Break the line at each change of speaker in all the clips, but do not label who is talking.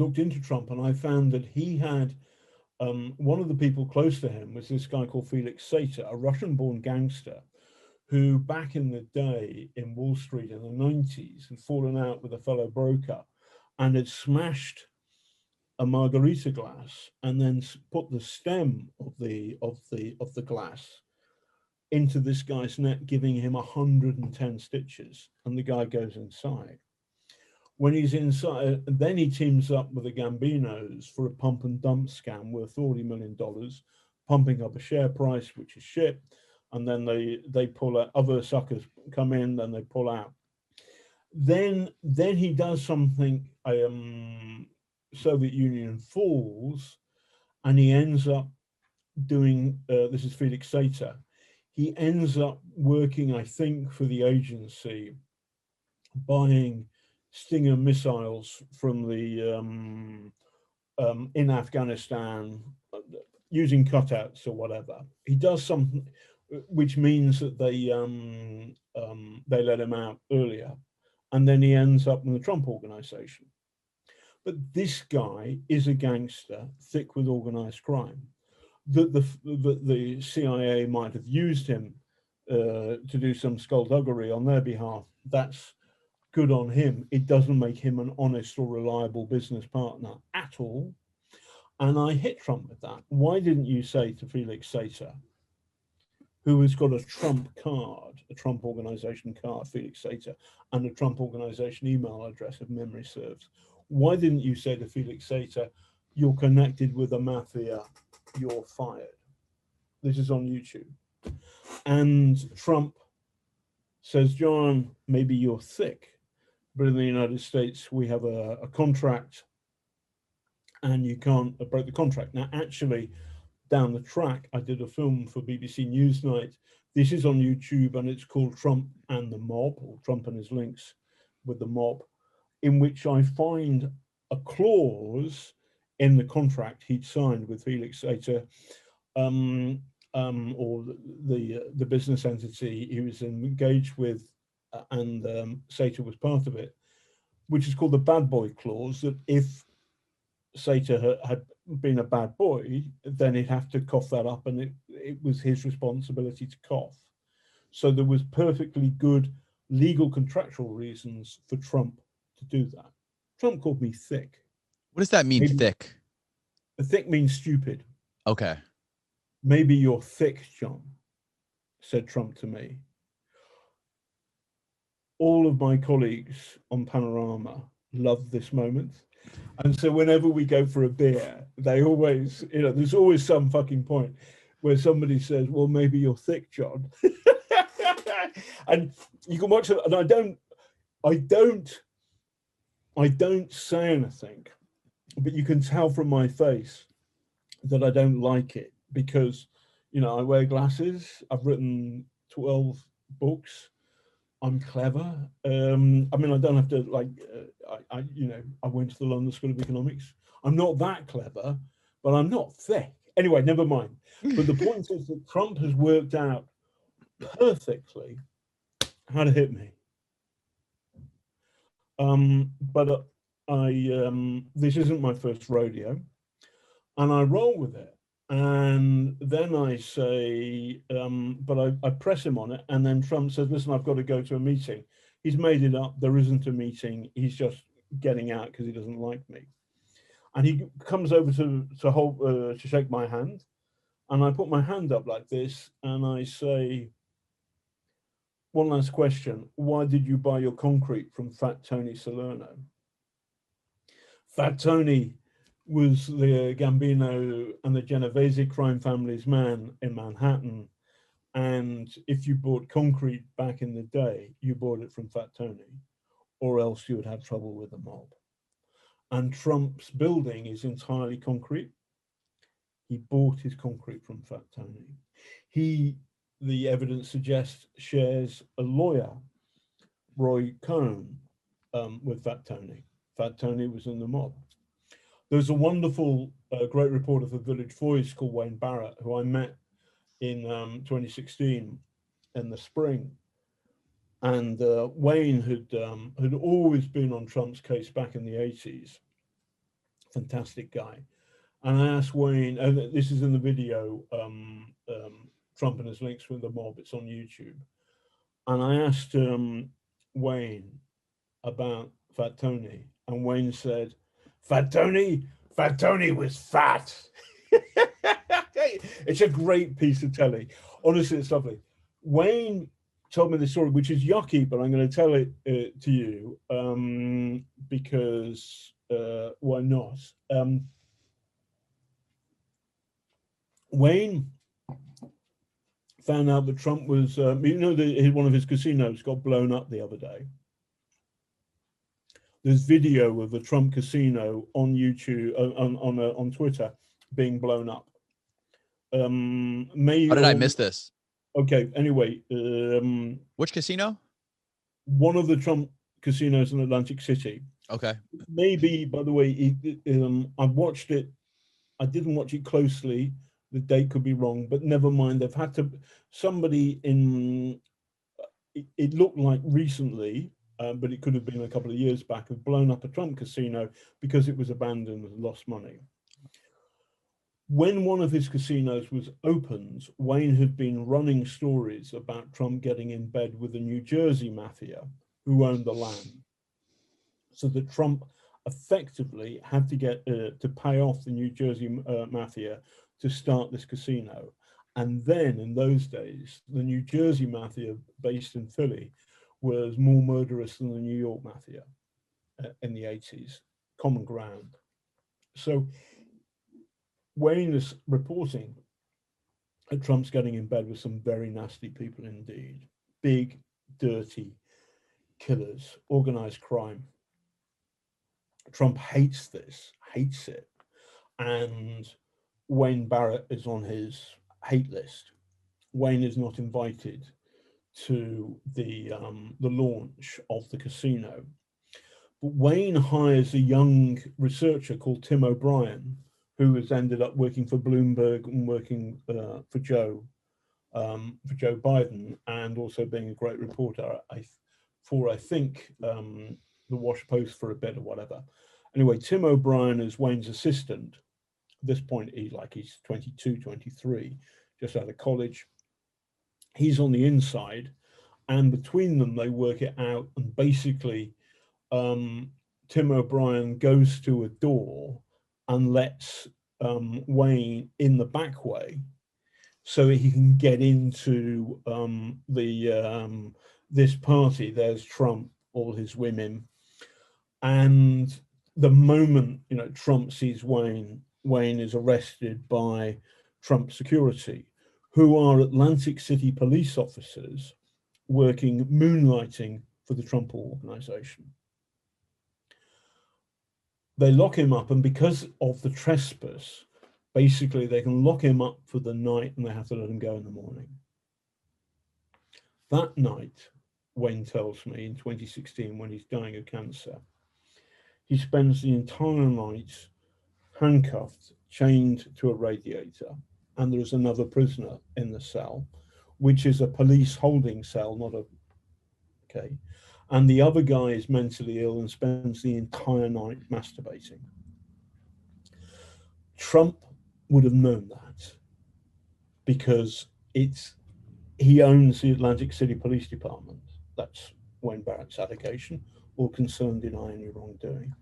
looked into Trump, and I found that he had one of the people close to him was this guy called Felix Sater, a Russian-born gangster who back in the day in Wall Street in the 90s had fallen out with a fellow broker and had smashed a margarita glass and then put the stem of the glass into this guy's neck, giving him 110 stitches, and the guy goes inside. When he's inside, then he teams up with the Gambinos for a pump and dump scam worth $40 million, pumping up a share price, which is shit. And then they pull out, other suckers come in, then they pull out. Then he does something, Soviet Union falls, and he ends up doing, this is Felix Sater, he ends up working, I think, for the agency, buying Stinger missiles from the in Afghanistan, using cutouts or whatever. He does something which means that they let him out earlier, and then he ends up in the Trump organization. But this guy is a gangster, thick with organized crime. That the CIA might have used him to do some skullduggery on their behalf. That's good on him. It doesn't make him an honest or reliable business partner at all. And I hit Trump with that. Why didn't you say to Felix Sater, who has got a Trump card, a Trump organization card, Felix Sater, and a Trump organization email address, if memory serves, why didn't you say to Felix Sater, you're connected with the mafia, you're fired? This is on YouTube. And Trump says, John, maybe you're thick, but in the United States, we have a contract and you can't break the contract. Now, actually, down the track, I did a film for BBC Newsnight. This is on YouTube, and it's called Trump and the Mob, or Trump and his links with the mob, in which I find a clause in the contract he'd signed with Felix Sater, or the business entity he was engaged with, and Sater was part of it, which is called the bad boy clause, that if Sater had been a bad boy, then he'd have to cough that up, and it was his responsibility to cough. So there was perfectly good legal contractual reasons for Trump to do that. Trump called me thick.
What does that mean,
Maybe,
thick?
thick means stupid.
Okay.
Maybe you're thick, John, said Trump to me. All of my colleagues on Panorama love this moment. And so whenever we go for a beer, they always, there's always some fucking point where somebody says, well, maybe you're thick, John. And you can watch it, and I don't say anything, but you can tell from my face that I don't like it because, I wear glasses. I've written 12 books. I'm clever. I don't have to I went to the London School of Economics. I'm not that clever, but I'm not thick. Anyway, never mind. But the point is that Trump has worked out perfectly how to hit me. But this isn't my first rodeo, and I roll with it. And then I say, but I press him on it. And then Trump says, listen, I've got to go to a meeting. He's made it up. There isn't a meeting. He's just getting out because he doesn't like me. And he comes over to shake my hand. And I put my hand up like this. And I say, one last question. Why did you buy your concrete from Fat Tony Salerno? Fat Tony was the Gambino and the Genovese crime family's man in Manhattan. And if you bought concrete back in the day, you bought it from Fat Tony, or else you would have trouble with the mob. And Trump's building is entirely concrete. He bought his concrete from Fat Tony. The evidence suggests, shares a lawyer, Roy Cohn, with Fat Tony. Fat Tony was in the mob. There's a wonderful, great reporter for Village Voice called Wayne Barrett, who I met in 2016 in the spring. And Wayne had always been on Trump's case back in the 80s. fantastic guy. And I asked Wayne, and this is in the video, Trump and his links with the mob, it's on YouTube. And I asked Wayne about Fat Tony, and Wayne said, Fat Tony was fat. It's a great piece of telly. Honestly, it's lovely. Wayne told me the story, which is yucky, but I'm going to tell it to you because why not? Wayne found out that Trump was, one of his casinos got blown up the other day. There's video of the Trump casino on YouTube, on Twitter, being blown up.
How did I miss this?
Okay, anyway.
Which casino?
One of the Trump casinos in Atlantic City.
Okay.
Maybe, by the way, I watched it. I didn't watch it closely. The date could be wrong, but never mind. They've had to, somebody in, it looked like recently, but it could have been a couple of years back, have blown up a Trump casino because it was abandoned and lost money. When one of his casinos was opened, Wayne had been running stories about Trump getting in bed with the New Jersey Mafia, who owned the land. So that Trump effectively had to get to pay off the New Jersey Mafia to start this casino. And then in those days, the New Jersey Mafia based in Philly was more murderous than the New York Mafia in the 80s, common ground. So Wayne is reporting that Trump's getting in bed with some very nasty people indeed. Big, dirty killers, organized crime. Trump hates this, hates it. And Wayne Barrett is on his hate list. Wayne is not invited to the launch of the casino. But Wayne hires a young researcher called Tim O'Brien, who has ended up working for Bloomberg and working for Joe Biden, and also being a great reporter for I think the Wash Post for a bit or whatever. Anyway, Tim O'Brien is Wayne's assistant. At this point, he's 22, 23, just out of college. He's on the inside, and between them, they work it out. And basically, Tim O'Brien goes to a door and lets Wayne in the back way so that he can get into this party. There's Trump, all his women. And the moment, Trump sees Wayne is arrested by Trump security, who are Atlantic City police officers working, moonlighting for the Trump organization. They lock him up, and because of the trespass, basically they can lock him up for the night and they have to let him go in the morning. That night, Wayne tells me, in 2016, when he's dying of cancer, he spends the entire night handcuffed, chained to a radiator, and there is another prisoner in the cell, which is a police holding cell, okay. And the other guy is mentally ill and spends the entire night masturbating. Trump would have known that because he owns the Atlantic City Police Department. That's Wayne Barrett's allegation, or concern, deny any wrongdoing.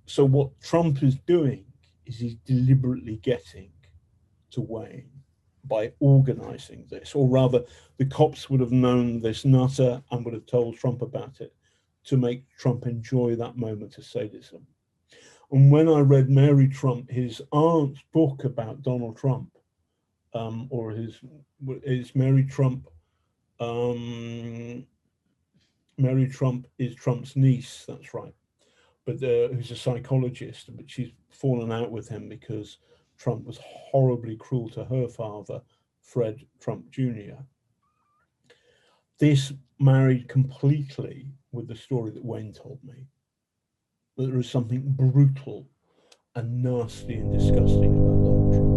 So what Trump is doing is he's deliberately getting to Wayne by organizing this, or rather the cops would have known this nutter and would have told Trump about it to make Trump enjoy that moment of sadism. And when I read Mary Trump, his aunt's book about Donald Trump, or his Mary Trump, Mary Trump is Trump's niece, that's right, but who's a psychologist, but she's fallen out with him because Trump was horribly cruel to her father, Fred Trump Jr. This married completely with the story that Wayne told me, that there is something brutal and nasty and disgusting about Donald Trump.